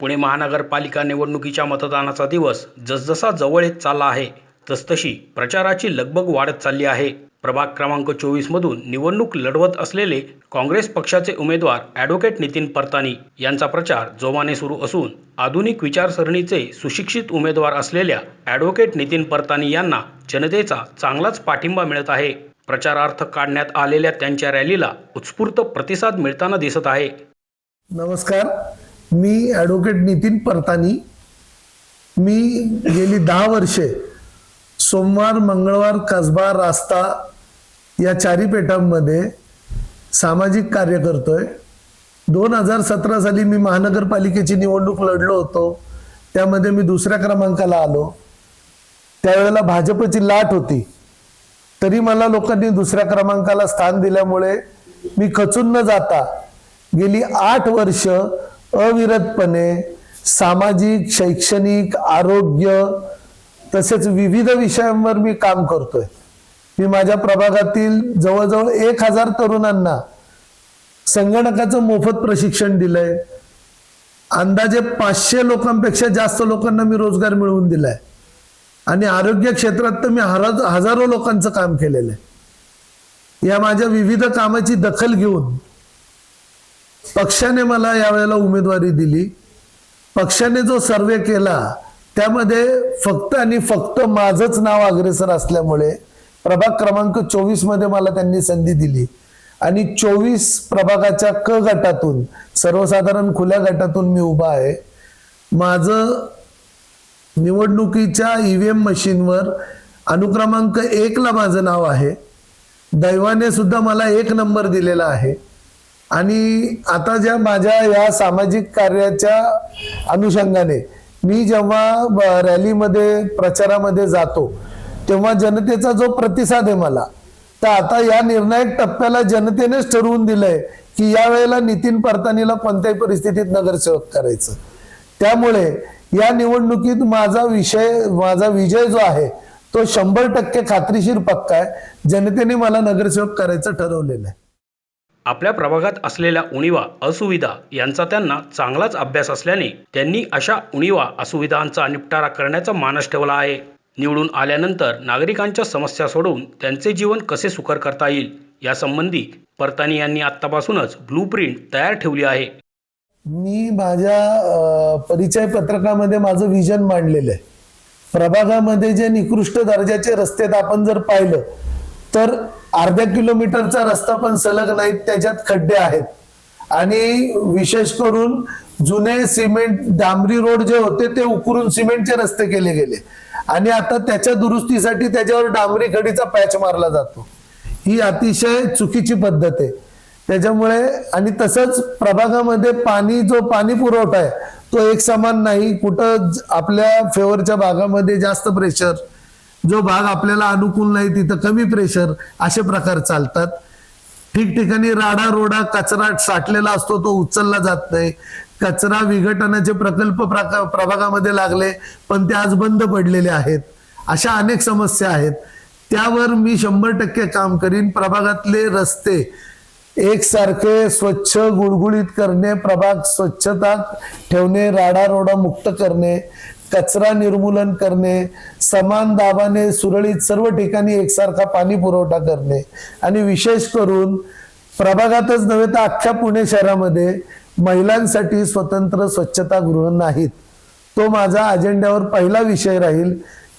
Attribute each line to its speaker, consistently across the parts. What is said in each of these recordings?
Speaker 1: पुणे महानगरपालिका निवडणुकीच्या मतदानाचा दिवस जसजसा जवळ येत चालला आहे तसतशी प्रचाराची लगबग वाढत चालली आहे। प्रभाग क्रमांक 24 मधून निवडणूक लढवत असलेले काँग्रेस पक्षाचे उमेदवार ॲडव्होकेट नितीन परतानी यांचा प्रचार जोमाने सुरू असून आधुनिक विचारसरणीचे सुशिक्षित उमेदवार असलेल्या ॲडव्होकेट नितीन परतानी यांना जनतेचा चांगलाच पाठिंबा मिळत आहे। प्रचारार्थ काढण्यात आलेल्या त्यांच्या रॅलीला उत्स्फूर्त प्रतिसाद मिळताना दिसत आहे।
Speaker 2: नमस्कार, मी ॲडव्होकेट नितीन परतानी। मी गेली 10 वर्षे सोमवार, मंगळवार, कसबा, रास्ता या चारी पेठांमध्ये सामाजिक कार्य करतोय। 2017 साली मी महानगरपालिकेची निवडणूक लढलो होतो, त्यामध्ये मी दुसऱ्या क्रमांकाला आलो। त्यावेळेला भाजपची लाट होती, तरी मला लोकांनी दुसऱ्या क्रमांकाला स्थान दिल्यामुळे मी खचून न जाता गेली 8 वर्ष अविरतपणे सामाजिक, शैक्षणिक, आरोग्य तसेच विविध विषयांवर मी काम करतोय। मी माझ्या प्रभागातील जवळजवळ 1000 तरुणांना संगणकाचं मोफत प्रशिक्षण दिलंय। अंदाजे 500 लोकांपेक्षा जास्त लोकांना मी रोजगार मिळवून दिलाय आणि आरोग्य क्षेत्रात तर मी हजारो लोकांचं काम केलेलं आहे। या माझ्या विविध कामाची दखल घेऊन पक्षाने मला यावेळेला उमेदवारी दिली। पक्षाने जो सर्वे केला त्यामध्ये फक्त आणि फक्त माझंच नाव अग्रेसर असल्यामुळे प्रभाग क्रमांक 24 मध्ये मला त्यांनी संधी दिली आणि 24 प्रभागाच्या क गटातून, सर्वसाधारण खुल्या गटातून मी उभा आहे। माझं निवडणुकीच्या ईव्हीएम मशीनवर अनुक्रमांक 1 ला माझं नाव आहे। दैवाने सुद्धा मला 1 नंबर दिलेला आहे आणि आता ज्या माझ्या या सामाजिक कार्याच्या अनुषंगाने मी जेव्हा रॅलीमध्ये, प्रचारामध्ये जातो तेव्हा जनतेचा जो प्रतिसाद आहे मला, तर आता या निर्णायक टप्प्याला जनतेनेच ठरवून दिलंय की या वेळेला नितीन परतानीला कोणत्याही परिस्थितीत नगरसेवक करायचं। त्यामुळे या निवडणुकीत माझा विजय जो आहे तो 100% खात्रीशीर पक्का आहे। जनतेने मला नगरसेवक करायचं ठरवलेलं आहे।
Speaker 1: आपल्या प्रभागात असलेल्या उणीवा, असुविधा यांचा त्यांना चांगलाच अभ्यास असल्याने त्यांनी अशा उणीवा, असुविधांचा निपटारा करण्याचा मानस ठेवला आहे। निवडून आल्यानंतर नागरिकांच्या समस्या सोडवून त्यांचे जीवन कसे सुकर करता येईल यासंबंधी परतानी यांनी आत्तापासूनच ब्लूप्रिंट तयार ठेवली आहे।
Speaker 2: मी माझ्या परिचय पत्रकामध्ये माझं विजन मांडलेलं आहे। प्रभागामध्ये जे निकृष्ट दर्जाचे रस्ते आपण जर पाहिलं तर अर्ध्या किलोमीटरचा रस्ता पण सलग नाहीत, त्याच्यात खड्डे आहेत आणि विशेष करून जुने सिमेंट डांबरी रोड जे होते ते उकरून सिमेंटचे रस्ते केले गेले आणि आता त्याच्या दुरुस्तीसाठी त्याच्यावर डांबरी खडीचा पॅच मारला जातो। ही अतिशय चुकीची पद्धत आहे। त्याच्यामुळे आणि तसंच प्रभागामध्ये पाणी पुरवठा आहे तो एक समान नाही। कुठं आपल्या फेवरच्या भागामध्ये जास्त प्रेशर, जो भाग आपल्याला अनुकूल नाही तिथं कमी प्रेशर, असे प्रकार चालतात। ठिकठिकाणी राडा रोडा कचरा साठलेला असतो, तो उचलला जात नाही। कचरा विघटनाचे प्रकल्प प्रभागामध्ये लागले पण ते आज बंद पडलेले आहेत। अशा अनेक समस्या आहेत, त्यावर मी 100% काम करीन। प्रभागातले रस्ते एकसारखे स्वच्छ गुळगुळीत करणे, प्रभाग स्वच्छता ठेवणे, राडा रोडा मुक्त करणे, कचरा निर्मूलन करणे, समान दाबाने सुरळीत सर्व ठिकाणी एकसारखा पाणी पुरवठा करणे आणि विशेष करून प्रभागातच नव्हे तर अख्ख्या पुणे शहरामध्ये महिलांसाठी स्वतंत्र स्वच्छतागृह नाहीत। तो माझा अजेंड्यावर पहिला विषय राहील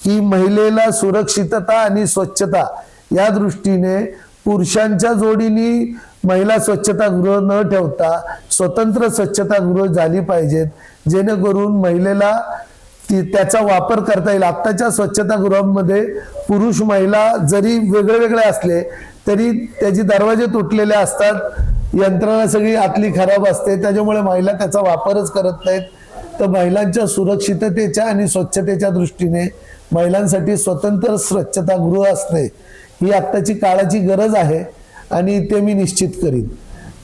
Speaker 2: की महिलेला सुरक्षितता आणि स्वच्छता या दृष्टीने पुरुषांच्या जोडीने महिला स्वच्छतागृह न ठेवता स्वतंत्र स्वच्छतागृह झाली पाहिजेत, जेणेकरून महिलेला त्याचा वापर करता येईल। आत्ताच्या स्वच्छतागृहांमध्ये पुरुष महिला जरी वेगळे वेगळे असले तरी त्याचे दरवाजे तुटलेले असतात, यंत्रणा सगळी आतली खराब असते, त्याच्यामुळे महिला त्याचा वापरच करत नाहीत। तर महिलांच्या सुरक्षिततेच्या आणि स्वच्छतेच्या दृष्टीने महिलांसाठी स्वतंत्र स्वच्छतागृह असणे ही आत्ताची काळाची गरज आहे आणि ते मी निश्चित करीन।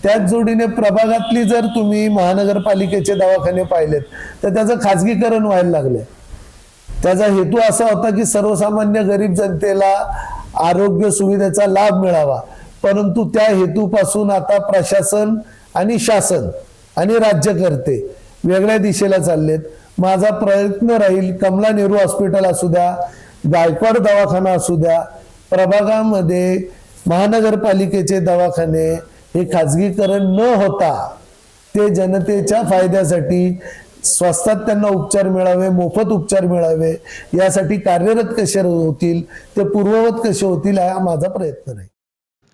Speaker 2: त्याच जोडीने प्रभागातली जर तुम्ही महानगरपालिकेचे दवाखाने पाहिलेत तर त्याचं खाजगीकरण व्हायला लागलंय। त्याचा हेतू असा होता की सर्वसामान्य गरीब जनतेला आरोग्य सुविधेचा लाभ मिळावा, परंतु त्या हेतूपासून आता प्रशासन आणि शासन आणि राज्यकर्ते वेगळ्या दिशेला चाललेत. माझा प्रयत्न राहील कमला नेहरू हॉस्पिटल असू द्या, गायकवाड दवाखाना असू द्या, प्रभागामध्ये महानगरपालिकेचे दवाखाने हे खाजगीकरण न होता ते जनतेच्या फायद्यासाठी स्वस्तात त्यांना उपचार मिळावे, मोफत उपचार मिळावे, यासाठी कार्यरत कसे होतील, ते पूर्ववत कसे होतील, हा माझा प्रयत्न राहील.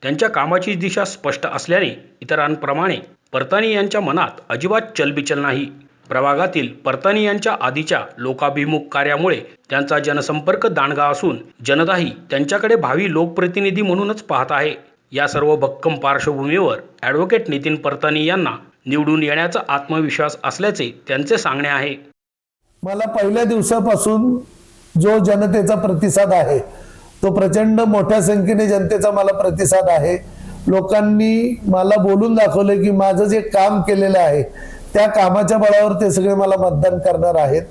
Speaker 1: त्यांच्या कामाची दिशा स्पष्ट असल्याने इतरांप्रमाणे परतानी यांच्या मनात अजिबात चलबिचल नाही. प्रभागातील परतानी यांच्या आधीच्या लोकाभिमुख कार्यामुळे त्यांचा जनसंपर्क दांडगा असून जनताही त्यांच्याकडे भावी लोकप्रतिनिधी म्हणूनच पाहत आहे. या सर्व भक्कम पार्श्वभूमीवर ॲडव्होकेट नितीन परतानी यांना निवडून येण्याचा आत्मविश्वास असल्याचे त्यांचे सांगणे आहे.
Speaker 2: मला पहिल्या दिवसापासून जो जनतेचा प्रतिसाद आहे तो प्रचंड मोठ्या संख्येने जनतेचा मला प्रतिसाद आहे. लोकांनी मला बोलून दाखवलं की माझं जे काम केलेलं आहे त्या कामाच्या बळावर ते सगळे मला मतदान करणार आहेत.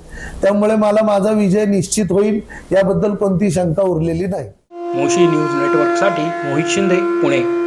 Speaker 2: त्यामुळे मला माझा विजय निश्चित होईल, याबद्दल कोणती शंका उरलेली नाही.
Speaker 1: मोशी न्यूज नेटवर्कसाठी मोहित शिंदे, पुणे.